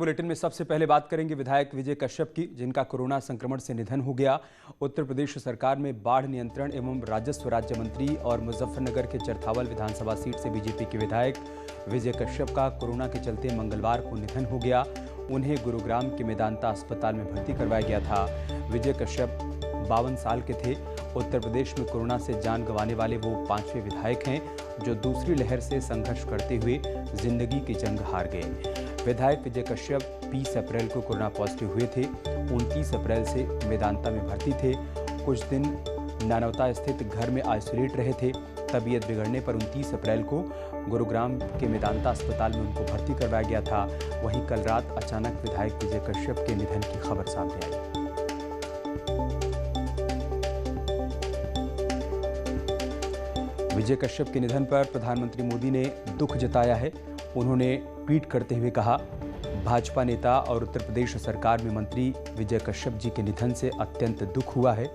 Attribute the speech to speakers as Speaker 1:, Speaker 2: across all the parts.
Speaker 1: Bulletin में सबसे पहले बात करेंगे विधायक विजय कश्यप की, जिनका कोरोना संक्रमण से निधन हो गया। उत्तर प्रदेश सरकार में बाढ़ नियंत्रण एवं राजस्व राज्य मंत्री और मुजफ्फरनगर के चरथावल विधानसभा सीट से बीजेपी के विधायक विजय कश्यप का कोरोना के चलते मंगलवार को निधन हो गया। उन्हें गुरुग्राम के मेदांता अस्पताल में भर्ती करवाया गया था। विजय कश्यप 52 साल के थे। उत्तर प्रदेश में कोरोना से जान गंवाने वाले वो 5वें विधायक हैं जो दूसरी लहर से संघर्ष करते हुए जिंदगी की जंग हार गए। विधायक विजय कश्यप 20 अप्रैल को कोरोना पॉजिटिव हुए थे। 29 अप्रैल से मेदांता में भर्ती थे। कुछ दिन नानवता स्थित घर में आइसोलेट रहे थे। तबीयत बिगड़ने पर 29 अप्रैल को गुरुग्राम के मेदांता अस्पताल में उनको भर्ती करवाया गया था। वहीं कल रात अचानक विधायक विजय कश्यप के निधन की खबर सामने आई। विजय कश्यप के निधन पर प्रधानमंत्री मोदी ने दुख जताया है। उन्होंने ट्वीट करते हुए कहा, भाजपा नेता और उत्तर प्रदेश सरकार में मंत्री विजय कश्यप जी के निधन से अत्यंत दुख हुआ है।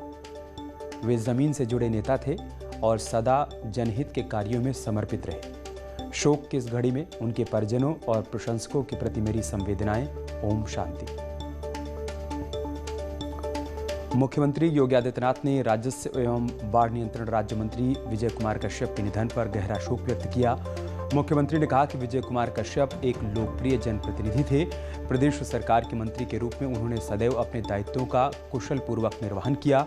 Speaker 1: वे जमीन से जुड़े नेता थे और सदा जनहित के कार्यों में समर्पित रहे। शोक की इस घड़ी में उनके परिजनों और प्रशंसकों के प्रति मेरी संवेदनाएं। ओम शांति। मुख्यमंत्री योगी आदित्यनाथ ने राजस्व एवं बाढ़ नियंत्रण राज्य मंत्री विजय कुमार कश्यप के निधन पर गहरा शोक व्यक्त किया। मुख्यमंत्री ने कहा कि विजय कुमार कश्यप एक लोकप्रिय जनप्रतिनिधि थे। प्रदेश सरकार के मंत्री के रूप में उन्होंने सदैव अपने दायित्वों का कुशल पूर्वक निर्वहन किया।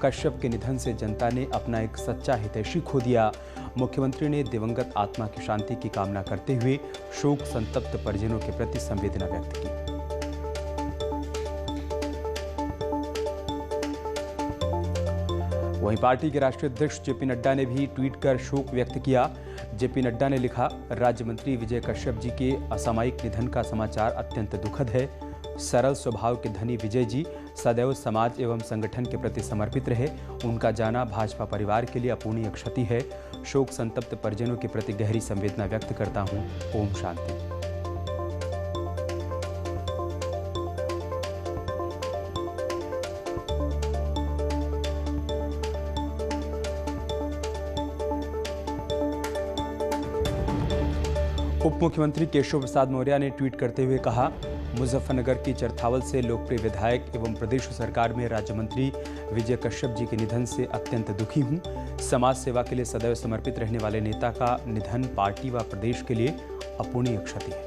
Speaker 1: कश्यप के निधन से जनता ने अपना एक सच्चा हितैषी खो दिया। मुख्यमंत्री ने दिवंगत आत्मा की शांति की कामना करते हुए शोक संतप्त परिजनों के प्रति संवेदना व्यक्त की। वहीं पार्टी के राष्ट्रीय अध्यक्ष जेपी नड्डा ने भी ट्वीट कर शोक व्यक्त किया। जेपी नड्डा ने लिखा, राज्य मंत्री विजय कश्यप जी के असामयिक निधन का समाचार अत्यंत दुखद है। सरल स्वभाव के धनी विजय जी सदैव समाज एवं संगठन के प्रति समर्पित रहे। उनका जाना भाजपा परिवार के लिए अपूर्णीय क्षति है। शोक संतप्त परिजनों के प्रति गहरी संवेदना व्यक्त करता हूं। ओम शांति। उप मुख्यमंत्री केशव प्रसाद मौर्य ने ट्वीट करते हुए कहा, मुजफ्फरनगर की चरथावल से लोकप्रिय विधायक एवं प्रदेश सरकार में राज्य मंत्री विजय कश्यप जी के निधन से अत्यंत दुखी हूं। समाज सेवा के लिए सदैव समर्पित रहने वाले नेता का निधन पार्टी व प्रदेश के लिए अपूर्णीय क्षति है।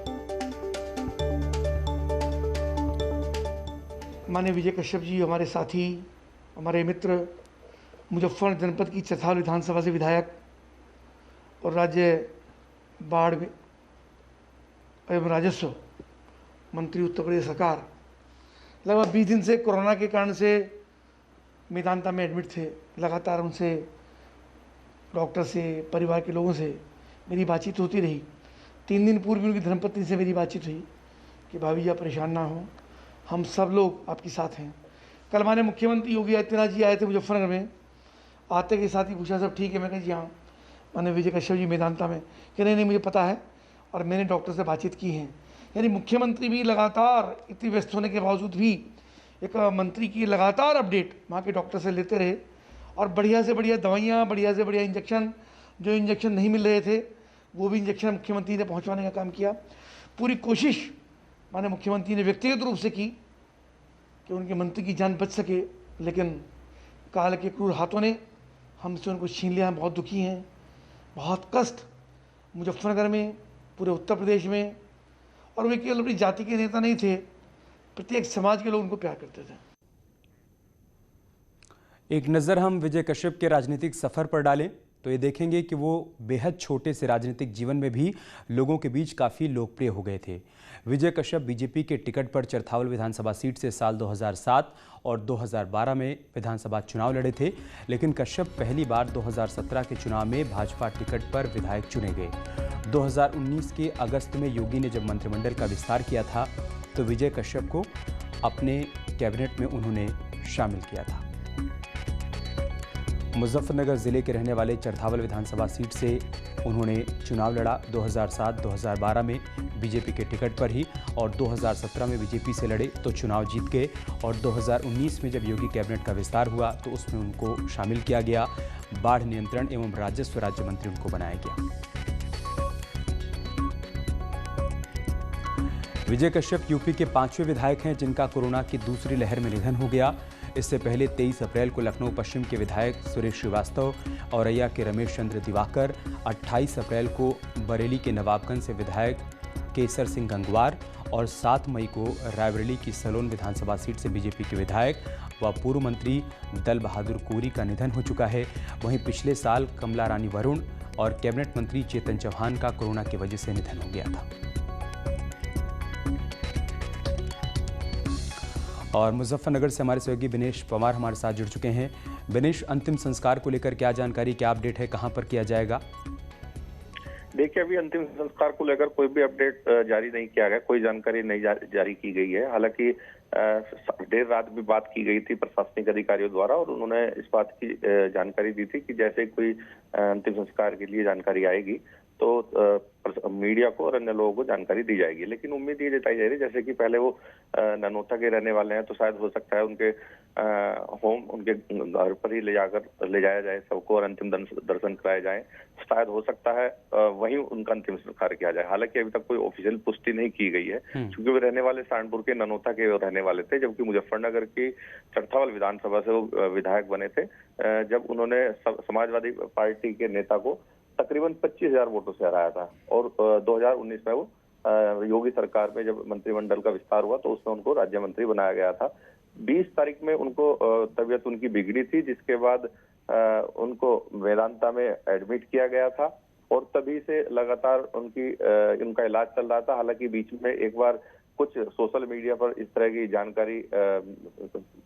Speaker 2: माननीय विजय कश्यप जी हमारे साथी, हमारे मित्र, मुजफ्फर जनपद की चरथावल विधानसभा से विधायक और राज्य बाढ़ एवं राजस्व मंत्री उत्तर प्रदेश सरकार। लगभग 20 दिन से कोरोना के कारण से मेदांता में एडमिट थे। लगातार उनसे, डॉक्टर से, परिवार के लोगों से मेरी बातचीत होती रही। 3 दिन पूर्व उनकी धर्मपत्नी से मेरी बातचीत हुई कि भाभी जी आप परेशान ना हो, हम सब लोग आपके साथ हैं। कल हमारे मुख्यमंत्री योगी आदित्यनाथ जी आए थे मुजफ्फरनगर में। आते के साथ ही पूछा, सब ठीक है? मैं कहा जी हाँ। मैंने विजय कश्यप जी मेदांता में कि नहीं मुझे पता है और मैंने डॉक्टर से बातचीत की है। यानी मुख्यमंत्री भी लगातार इतनी व्यस्त होने के बावजूद भी एक मंत्री की लगातार अपडेट वहाँ के डॉक्टर से लेते रहे और बढ़िया से बढ़िया दवाइयाँ, बढ़िया से बढ़िया इंजेक्शन, जो इंजेक्शन नहीं मिल रहे थे वो भी इंजेक्शन मुख्यमंत्री ने पहुँचवाने का काम किया। पूरी कोशिश माननीय मुख्यमंत्री ने व्यक्तिगत रूप से की कि उनके मंत्री की जान बच सके, लेकिन काल के क्रूर हाथों ने हमसे उनको छीन लिया। हम बहुत दुखी हैं, बहुत कष्ट मुजफ्फरनगर में, पूरे उत्तर प्रदेश में। और वे केवल अपनी जाति के नेता नहीं थे, प्रत्येक समाज के लोग उनको प्यार करते थे।
Speaker 1: एक नज़र हम विजय कश्यप के राजनीतिक सफर पर डालें तो ये देखेंगे कि वो बेहद छोटे से राजनीतिक जीवन में भी लोगों के बीच काफ़ी लोकप्रिय हो गए थे। विजय कश्यप बीजेपी के टिकट पर चरथावल विधानसभा सीट से साल 2007 और 2012 में विधानसभा चुनाव लड़े थे, लेकिन कश्यप पहली बार 2017 के चुनाव में भाजपा टिकट पर विधायक चुने गए। 2019 के अगस्त में योगी ने जब मंत्रिमंडल का विस्तार किया था तो विजय कश्यप को अपने कैबिनेट में उन्होंने शामिल किया था। मुजफ्फरनगर जिले के रहने वाले चरथावल विधानसभा सीट से उन्होंने चुनाव लड़ा। 2007-2012 में बीजेपी के टिकट पर ही और 2017 में बीजेपी से लड़े तो चुनाव जीत गए और 2019 में जब योगी कैबिनेट का विस्तार हुआ तो उसमें उनको शामिल किया गया। बाढ़ नियंत्रण एवं राजस्व राज्य मंत्री उनको बनाया गया। विजय कश्यप यूपी के 5वें विधायक हैं जिनका कोरोना की दूसरी लहर में निधन हो गया। इससे पहले 23 अप्रैल को लखनऊ पश्चिम के विधायक सुरेश श्रीवास्तव, औरैया के रमेश चंद्र दिवाकर, 28 अप्रैल को बरेली के नवाबगंज से विधायक केसर सिंह गंगवार और 7 मई को रायबरेली की सलोन विधानसभा सीट से बीजेपी के विधायक व पूर्व मंत्री दल बहादुर कोरी का निधन हो चुका है। वहीं पिछले साल कमला रानी वरुण और कैबिनेट मंत्री चेतन चौहान का कोरोना की वजह से निधन हो गया था। और मुजफ्फरनगर से हमारे सहयोगी बिनेश पवार हमारे साथ जुड़ चुके हैं। बिनेश, अंतिम संस्कार को लेकर क्या जानकारी, क्या अपडेट है, कहां पर किया जाएगा?
Speaker 3: देखिए, अभी अंतिम संस्कार को लेकर कोई भी अपडेट जारी नहीं किया गया, कोई जानकारी नहीं जारी की गई है। हालांकि देर रात भी बात की गई थी प्रशासनिक अधिकारियों द्वारा और उन्होंने इस बात की जानकारी दी थी कि जैसे कोई अंतिम संस्कार के लिए जानकारी आएगी तो मीडिया को और अन्य लोगों को जानकारी दी जाएगी। लेकिन उम्मीद ये जताई जा रही है जैसे कि पहले वो ननौता के रहने वाले हैं तो शायद हो सकता है उनके होम, उनके घर पर ही ले जाया जाए सबको और अंतिम दर्शन कराए जाए। शायद हो सकता है वहीं उनका अंतिम संस्कार किया जाए। हालांकि अभी तक कोई ऑफिशियल पुष्टि नहीं की गई है क्योंकि वे रहने वाले सहारनपुर के ननौता के रहने वाले थे, जबकि मुजफ्फरनगर की चरथावल विधानसभा से वो विधायक बने थे जब उन्होंने समाजवादी पार्टी के नेता को तकरीबन 25,000 वोटों से हराया था। और 2019 में वो योगी सरकार में जब मंत्रिमंडल का विस्तार हुआ तो उसमें उनको राज्य मंत्री बनाया गया था। 20 तारीख में उनको तबीयत उनकी बिगड़ी थी, जिसके बाद उनको वेदांता में एडमिट किया गया था और तभी से लगातार उनका इलाज चल रहा था। हालांकि बीच में एक बार कुछ सोशल मीडिया पर इस तरह की जानकारी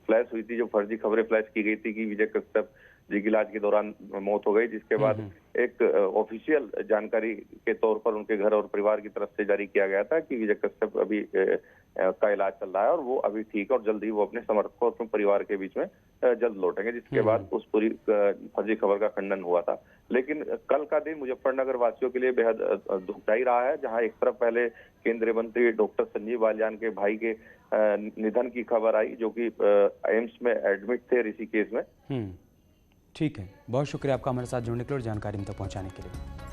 Speaker 3: फ्लैश हुई थी, जो फर्जी खबरें फ्लैश की गई थी कि विजय कश्यप जी की इलाज के दौरान मौत हो गई, जिसके बाद एक ऑफिशियल जानकारी के तौर पर उनके घर और परिवार की तरफ से जारी किया गया था कि विजय कश्यप अभी का इलाज चल रहा है और वो अभी ठीक है और जल्द ही वो अपने समर्थकों और अपने परिवार के बीच में जल्द लौटेंगे, जिसके बाद उस पूरी फर्जी खबर का खंडन हुआ था। लेकिन कल का दिन मुजफ्फरनगर वासियों के लिए बेहद दुखदायी रहा है, जहां एक तरफ पहले केंद्रीय मंत्री डॉक्टर संजीव बालियान के भाई के निधन की खबर आई, जो कि एम्स में एडमिट थे ऋषिकेश में।
Speaker 1: ठीक है, बहुत शुक्रिया आपका हमारे साथ जुड़ने के लिए और जानकारी हम तक पहुंचाने के लिए।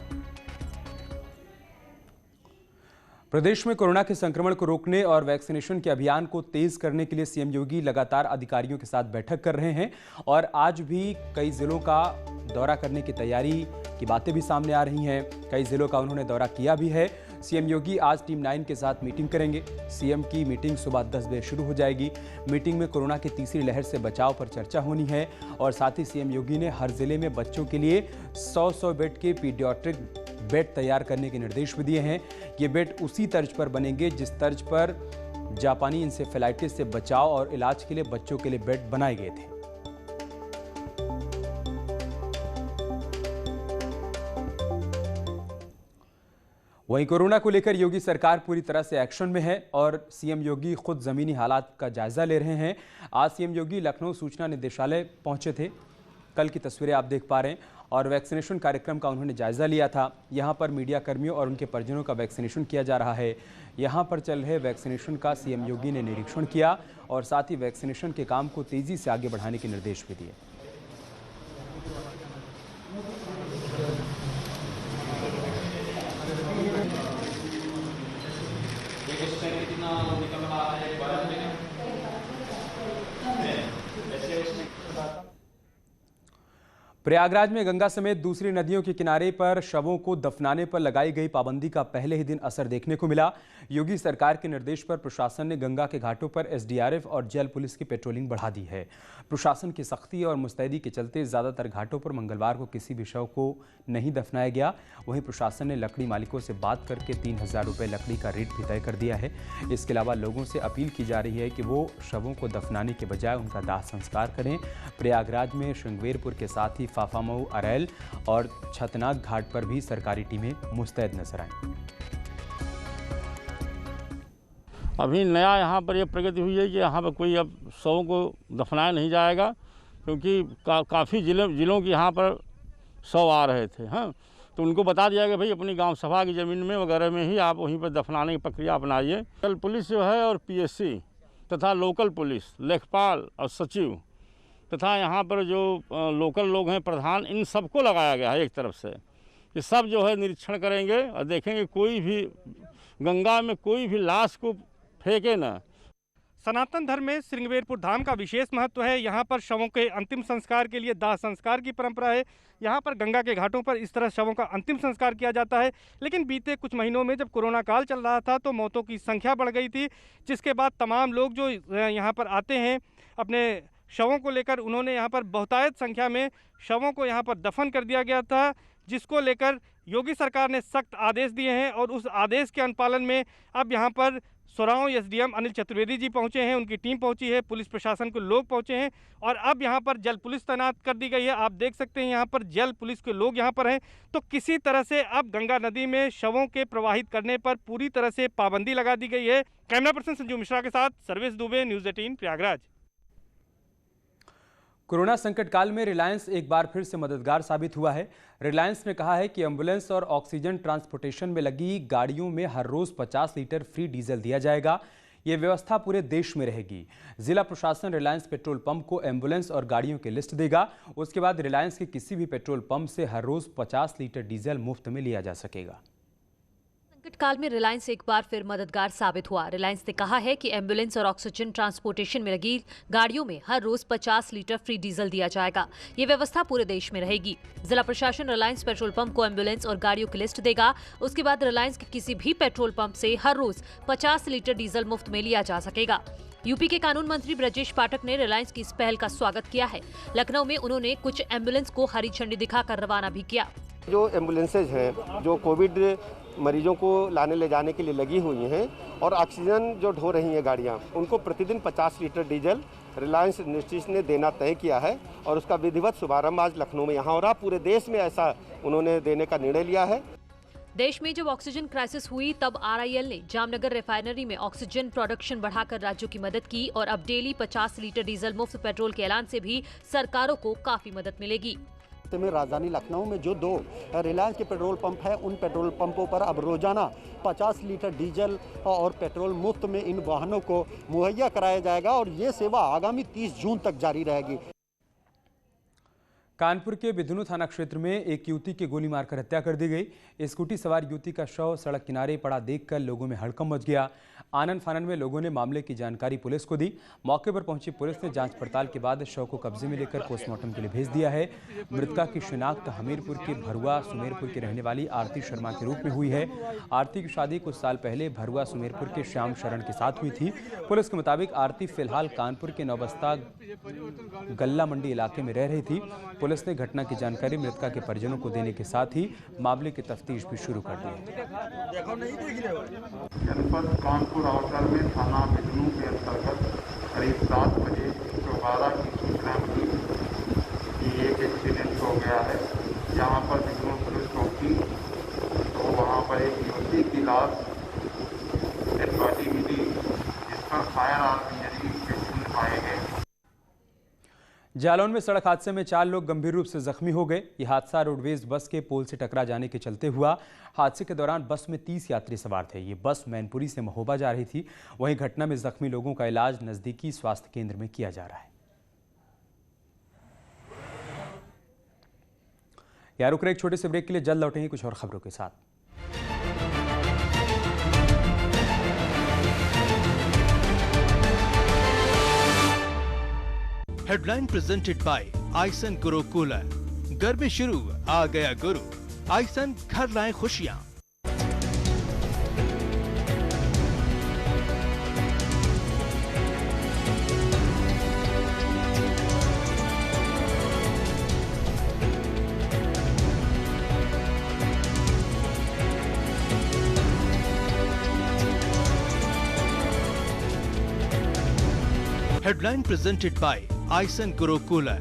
Speaker 1: प्रदेश में कोरोना के संक्रमण को रोकने और वैक्सीनेशन के अभियान को तेज करने के लिए सीएम योगी लगातार अधिकारियों के साथ बैठक कर रहे हैं और आज भी कई जिलों का दौरा करने की तैयारी की बातें भी सामने आ रही हैं। कई जिलों का उन्होंने दौरा किया भी है। सीएम योगी आज टीम 9 के साथ मीटिंग करेंगे। सीएम की मीटिंग सुबह 10 बजे शुरू हो जाएगी। मीटिंग में कोरोना की तीसरी लहर से बचाव पर चर्चा होनी है और साथ ही सीएम योगी ने हर जिले में बच्चों के लिए 100 बेड के पीडियाट्रिक बेड तैयार करने के निर्देश भी दिए हैं। ये बेड उसी तर्ज पर बनेंगे जिस तर्ज पर जापानी इंसेफेलाइटिस से बचाव और इलाज के लिए बच्चों के लिए बेड बनाए गए थे। वहीं कोरोना को लेकर योगी सरकार पूरी तरह से एक्शन में है और सीएम योगी खुद जमीनी हालात का जायजा ले रहे हैं। आज सीएम योगी लखनऊ सूचना निदेशालय पहुंचे थे। कल की तस्वीरें आप देख पा रहे हैं और वैक्सीनेशन कार्यक्रम का उन्होंने जायजा लिया था। यहां पर मीडिया कर्मियों और उनके परिजनों का वैक्सीनेशन किया जा रहा है। यहां पर चल रहे वैक्सीनेशन का सीएम योगी ने निरीक्षण किया और साथ ही वैक्सीनेशन के काम को तेजी से आगे बढ़ाने के निर्देश भी दिए। प्रयागराज में गंगा समेत दूसरी नदियों के किनारे पर शवों को दफनाने पर लगाई गई पाबंदी का पहले ही दिन असर देखने को मिला। योगी सरकार के निर्देश पर प्रशासन ने गंगा के घाटों पर एसडीआरएफ और जेल पुलिस की पेट्रोलिंग बढ़ा दी है। प्रशासन की सख्ती और मुस्तैदी के चलते ज्यादातर घाटों पर मंगलवार को किसी भी शव को नहीं दफनाया गया। वहीं प्रशासन ने लकड़ी मालिकों से बात करके 3,000 रुपये लकड़ी का रेट भी तय कर दिया है। इसके अलावा लोगों से अपील की जा रही है कि वो शवों को दफनाने के बजाय उनका दाह संस्कार करें। प्रयागराज में श्रृंगवेरपुर के साथ ही फाफामऊ, अरैल और छतनाग घाट पर भी सरकारी टीमें मुस्तैद नजर आईं।
Speaker 4: अभी नया यहाँ पर यह प्रगति हुई है कि यहाँ पर कोई अब शवों को दफनाया नहीं जाएगा, क्योंकि काफ़ी जिलों की यहाँ पर शव आ रहे थे। हाँ, तो उनको बता दिया कि भाई अपनी गांव सभा की ज़मीन में वगैरह में ही आप वहीं पर दफनाने की प्रक्रिया अपनाइए। जेल पुलिस जो है और पीएससी तथा लोकल पुलिस, लेखपाल और सचिव तथा यहाँ पर जो लोकल लोग हैं प्रधान, इन सबको लगाया गया है एक तरफ से। ये सब जो है निरीक्षण करेंगे और देखेंगे कोई भी गंगा में कोई भी लाश को फेंके ना।
Speaker 5: सनातन धर्म में श्रृंगवेरपुर धाम का विशेष महत्व है। यहाँ पर शवों के अंतिम संस्कार के लिए दाह संस्कार की परंपरा है। यहाँ पर गंगा के घाटों पर इस तरह शवों का अंतिम संस्कार किया जाता है। लेकिन बीते कुछ महीनों में जब कोरोना काल चल रहा था तो मौतों की संख्या बढ़ गई थी, जिसके बाद तमाम लोग जो यहाँ पर आते हैं अपने शवों को लेकर, उन्होंने यहाँ पर बहुतायत संख्या में शवों को यहाँ पर दफन कर दिया गया था, जिसको लेकर योगी सरकार ने सख्त आदेश दिए हैं। और उस आदेश के अनुपालन में अब यहाँ पर सोरांव एसडीएम अनिल चतुर्वेदी जी पहुंचे हैं, उनकी टीम पहुंची है, पुलिस प्रशासन के लोग पहुंचे हैं और अब यहां पर जल पुलिस तैनात कर दी गई है। आप देख सकते हैं यहां पर जल पुलिस के लोग यहां पर हैं। तो किसी तरह से अब गंगा नदी में शवों के प्रवाहित करने पर पूरी तरह से पाबंदी लगा दी गई है। कैमरा पर्सन संजू मिश्रा के साथ सर्वेश दुबे, न्यूज़ 18 प्रयागराज।
Speaker 1: कोरोना संकट काल में रिलायंस एक बार फिर से मददगार साबित हुआ है। रिलायंस ने कहा है कि एम्बुलेंस और ऑक्सीजन ट्रांसपोर्टेशन में लगी गाड़ियों में हर रोज 50 लीटर फ्री डीजल दिया जाएगा। ये व्यवस्था पूरे देश में रहेगी। जिला प्रशासन रिलायंस पेट्रोल पंप को एम्बुलेंस और गाड़ियों की लिस्ट देगा। उसके बाद रिलायंस के किसी भी पेट्रोल पंप से हर रोज 50 लीटर डीजल मुफ्त में लिया जा सकेगा।
Speaker 6: संकट काल में रिलायंस एक बार फिर मददगार साबित हुआ। रिलायंस ने कहा है कि एम्बुलेंस और ऑक्सीजन ट्रांसपोर्टेशन में लगी गाड़ियों में हर रोज 50 लीटर फ्री डीजल दिया जाएगा। ये व्यवस्था पूरे देश में रहेगी। जिला प्रशासन रिलायंस पेट्रोल पंप को एम्बुलेंस और गाड़ियों की लिस्ट देगा। उसके बाद रिलायंस के किसी भी पेट्रोल पंप से हर रोज 50 लीटर डीजल मुफ्त में लिया जा सकेगा। यूपी के कानून मंत्री ब्रजेश पाठक ने रिलायंस की इस पहल का स्वागत किया है। लखनऊ में उन्होंने कुछ एम्बुलेंस को हरी झंडी दिखाकर रवाना भी किया।
Speaker 7: जो एम्बुलेंसेज हैं जो कोविड मरीजों को लाने ले जाने के लिए लगी हुई हैं और ऑक्सीजन जो ढो रही हैं गाड़ियां, उनको प्रतिदिन 50 लीटर डीजल रिलायंस इंडस्ट्रीज ने देना तय किया है और उसका विधिवत शुभारंभ आज लखनऊ में यहाँ हो रहा। पूरे देश में ऐसा उन्होंने देने का निर्णय लिया है।
Speaker 6: देश में जब ऑक्सीजन क्राइसिस हुई तब आरआईएल ने जामनगर रिफाइनरी में ऑक्सीजन प्रोडक्शन बढ़ाकर राज्यों की मदद की और अब डेली 50 लीटर डीजल मुफ्त पेट्रोल के ऐलान से भी सरकारों को काफी मदद मिलेगी।
Speaker 8: में राजधानी लखनऊ में जो 2 रिलायंस के पेट्रोल पंप है, उन पेट्रोल पंपों पर अब रोजाना 50 लीटर डीजल और पेट्रोल मुफ्त में इन वाहनों को मुहैया कराया जाएगा और ये सेवा आगामी 30 जून तक जारी रहेगी।
Speaker 1: कानपुर के बिधुनु थाना क्षेत्र में एक युवती की गोली मारकर हत्या कर दी गई। स्कूटी सवार युवती का शव सड़क किनारे पड़ा देखकर लोगों में हड़कंप मच गया। आनन फानन में लोगों ने मामले की जानकारी पुलिस को दी। मौके पर पहुंची पुलिस ने जांच पड़ताल के बाद शव को कब्जे में लेकर पोस्टमार्टम के लिए भेज दिया है। मृतका की शिनाख्त हमीरपुर के भरुआ सुमेरपुर की रहने वाली आरती शर्मा के रूप में हुई है। आरती की शादी कुछ साल पहले भरुआ सुमेरपुर के श्याम शरण के साथ हुई थी। पुलिस के मुताबिक आरती फिलहाल कानपुर के नौबस्ता गल्ला मंडी इलाके में रह रही थी। पुलिस ने घटना की जानकारी मृतका के परिजनों को देने के साथ ही मामले की तफ्तीश भी शुरू कर दी है।
Speaker 9: जनपद कानपुर आउटर में थाना बिधनु के अंतर्गत करीब 7 बजे 112 की सूचना मिली कि एक एक्सीडेंट हो गया है। यहाँ पर बिधनु पुलिस पहुंची तो वहाँ पर एक युवती की लाश डेड बॉडी मिली, जिस पर फायर आर्टिलरी के छूट पाए गए।
Speaker 1: जालौन में सड़क हादसे में 4 लोग गंभीर रूप से जख्मी हो गए। यह हादसा रोडवेज बस के पोल से टकरा जाने के चलते हुआ। हादसे के दौरान बस में 30 यात्री सवार थे। ये बस मैनपुरी से महोबा जा रही थी। वहीं घटना में जख्मी लोगों का इलाज नजदीकी स्वास्थ्य केंद्र में किया जा रहा है। यार रुक रहे एक छोटे से ब्रेक के लिए, जल्द लौटेंगे कुछ और खबरों के साथ।
Speaker 10: हेडलाइन प्रेजेंटेड बाय आइसन गुरु कूलर। घर में शुरू आ गया गुरु। आइसन घर लाए खुशियां। हेडलाइन प्रेजेंटेड बाय आइसन गुरु कूलर।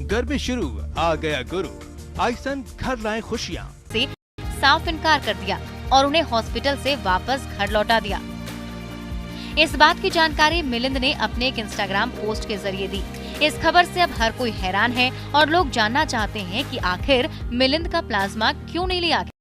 Speaker 10: घर में शुरू आ गया गुरु। आइसन घर लाए खुशियां।
Speaker 11: से साफ इनकार कर दिया और उन्हें हॉस्पिटल से वापस घर लौटा दिया। इस बात की जानकारी मिलिंद ने अपने एक इंस्टाग्राम पोस्ट के जरिए दी। इस खबर से अब हर कोई हैरान है और लोग जानना चाहते हैं कि आखिर मिलिंद का प्लाज्मा क्यों नहीं लिया गया।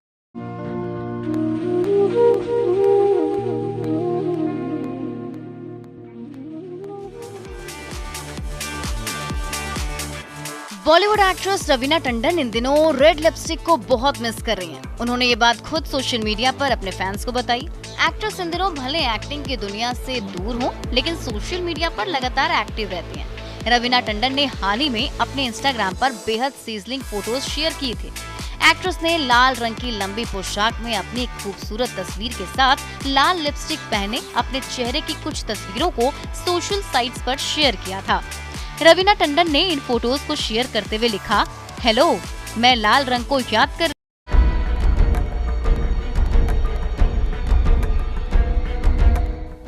Speaker 11: बॉलीवुड एक्ट्रेस रवीना टंडन इन दिनों रेड लिपस्टिक को बहुत मिस कर रही हैं। उन्होंने ये बात खुद सोशल मीडिया पर अपने फैंस को बताई। एक्ट्रेस इन दिनों भले एक्टिंग की दुनिया से दूर हो, लेकिन सोशल मीडिया पर लगातार एक्टिव रहती हैं। रवीना टंडन ने हाल ही में अपने इंस्टाग्राम पर बेहद सीजलिंग फोटोज शेयर किए थे। एक्ट्रेस ने लाल रंग की लंबी पोशाक में अपनी एक खूबसूरत तस्वीर के साथ लाल लिपस्टिक पहने अपने चेहरे की कुछ तस्वीरों को सोशल साइट्स पर शेयर किया था। रवीना टंडन ने इन फोटोज को शेयर करते हुए लिखा, हेलो, मैं लाल रंग को याद कर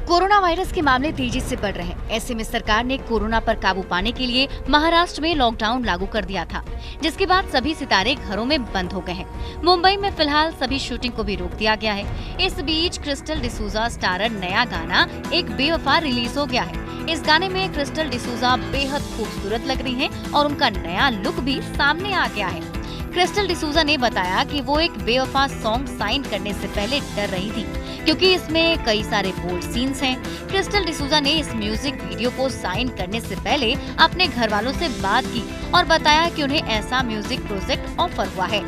Speaker 11: कोरोना वायरस के मामले तेजी से बढ़ रहे हैं। ऐसे में सरकार ने कोरोना पर काबू पाने के लिए महाराष्ट्र में लॉकडाउन लागू कर दिया था, जिसके बाद सभी सितारे घरों में बंद हो गए हैं। मुंबई में फिलहाल सभी शूटिंग को भी रोक दिया गया है। इस बीच क्रिस्टल डिसूजा स्टारर नया गाना एक बेवफा रिलीज हो गया है। इस गाने में क्रिस्टल डिसूजा बेहद खूबसूरत लग रही हैं और उनका नया लुक भी सामने आ गया है। क्रिस्टल डिसूजा ने बताया कि वो एक बेवफा सॉन्ग साइन करने से पहले डर रही थी, क्योंकि इसमें कई सारे बोल्ड सीन्स हैं। क्रिस्टल डिसूजा ने इस म्यूजिक वीडियो को साइन करने से पहले अपने घर वालों से बात की और बताया कि उन्हें ऐसा म्यूजिक प्रोजेक्ट ऑफर हुआ है।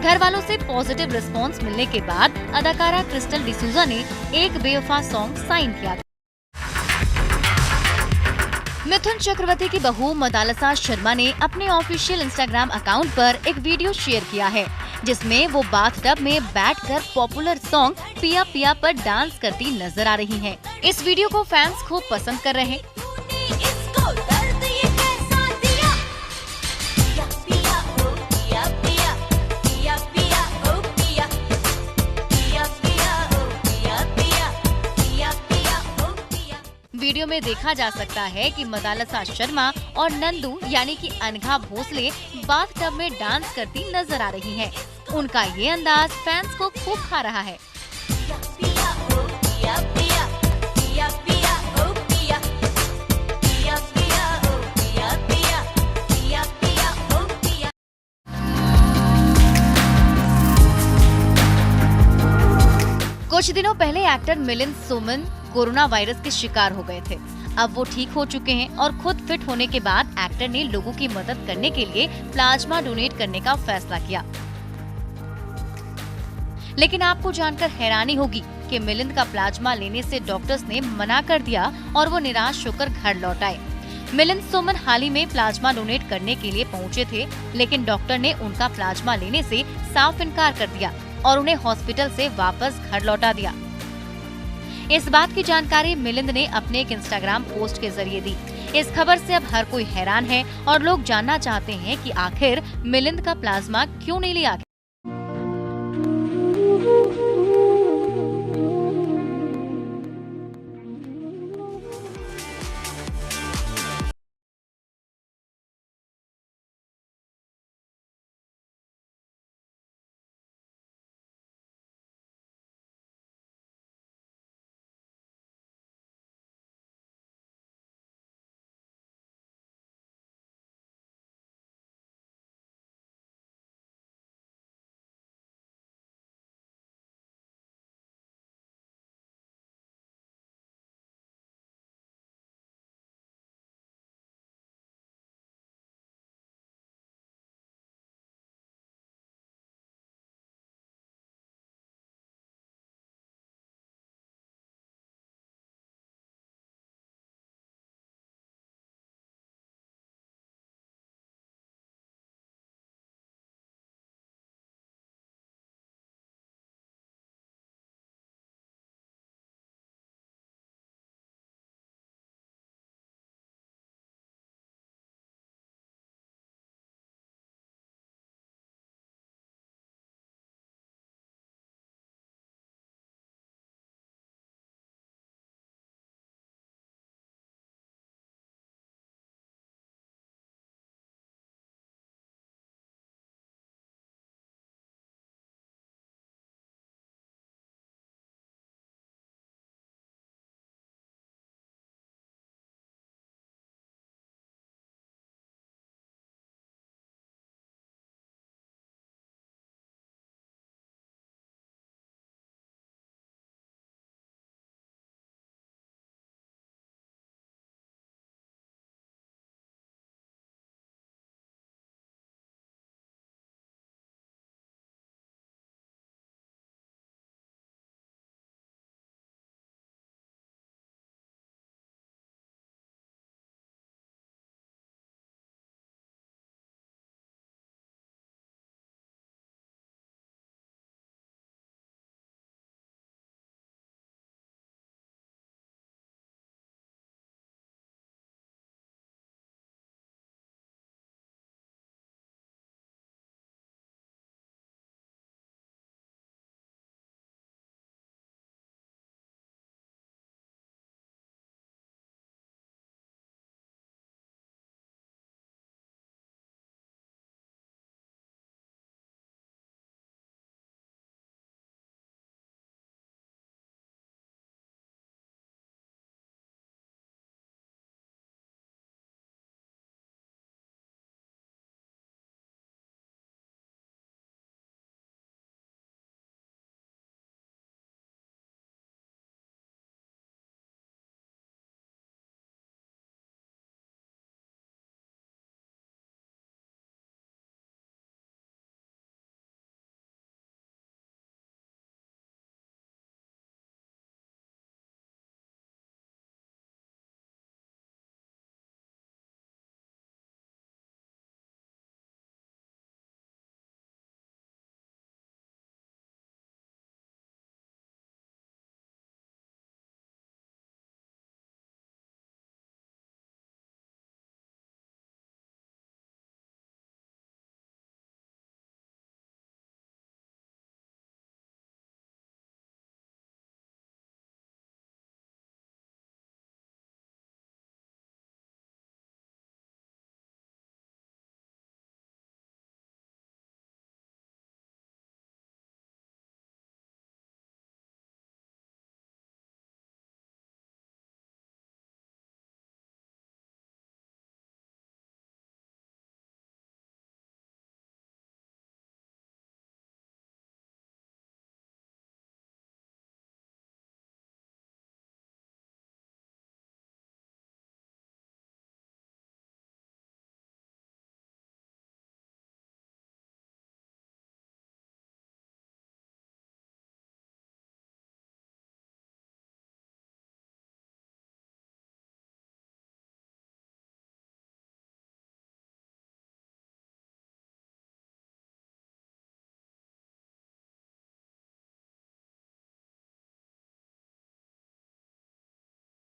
Speaker 11: घर वालों से पॉजिटिव रिस्पांस मिलने के बाद अदाकारा क्रिस्टल डिसूजा ने एक बेवफा सॉन्ग साइन किया। मिथुन चक्रवर्ती की बहू मदालसा शर्मा ने अपने ऑफिशियल इंस्टाग्राम अकाउंट पर एक वीडियो शेयर किया है, जिसमें वो बाथटब में बैठकर पॉपुलर सॉन्ग पिया पिया पर डांस करती नजर आ रही हैं। इस वीडियो को फैंस खूब पसंद कर रहे हैं। वीडियो में देखा जा सकता है कि मदालसा शर्मा और नंदू यानी कि अनघा भोसले बाथटब में डांस करती नजर आ रही हैं। उनका ये अंदाज फैंस को खूब खा रहा है। कुछ दिनों पहले actor Milind Soman corona virus के शिकार हो गए थे। अब वो ठीक हो चुके हैं और खुद फिट होने के बाद एक्टर ने लोगों की मदद करने के लिए प्लाज्मा डोनेट करने का फैसला किया। लेकिन आपको जानकर हैरानी होगी कि मिलिंद का प्लाज्मा लेने से डॉक्टर्स ने मना कर दिया और वो निराश होकर घर लौट आए। मिलिंद सोमन हाल ही में प्लाज्मा डोनेट करने के लिए पहुंचे थे, लेकिन डॉक्टर ने उनका प्लाज्मा लेने से साफ इनकार कर दिया और उन्हें हॉस्पिटल से वापस घर लौटा दिया। इस बात की जानकारी मिलिंद ने अपने एक इंस्टाग्राम पोस्ट के जरिए दी। इस खबर से अब हर कोई हैरान है और लोग जानना चाहते हैं कि आखिर मिलिंद का प्लाज्मा क्यों नहीं लिया गया।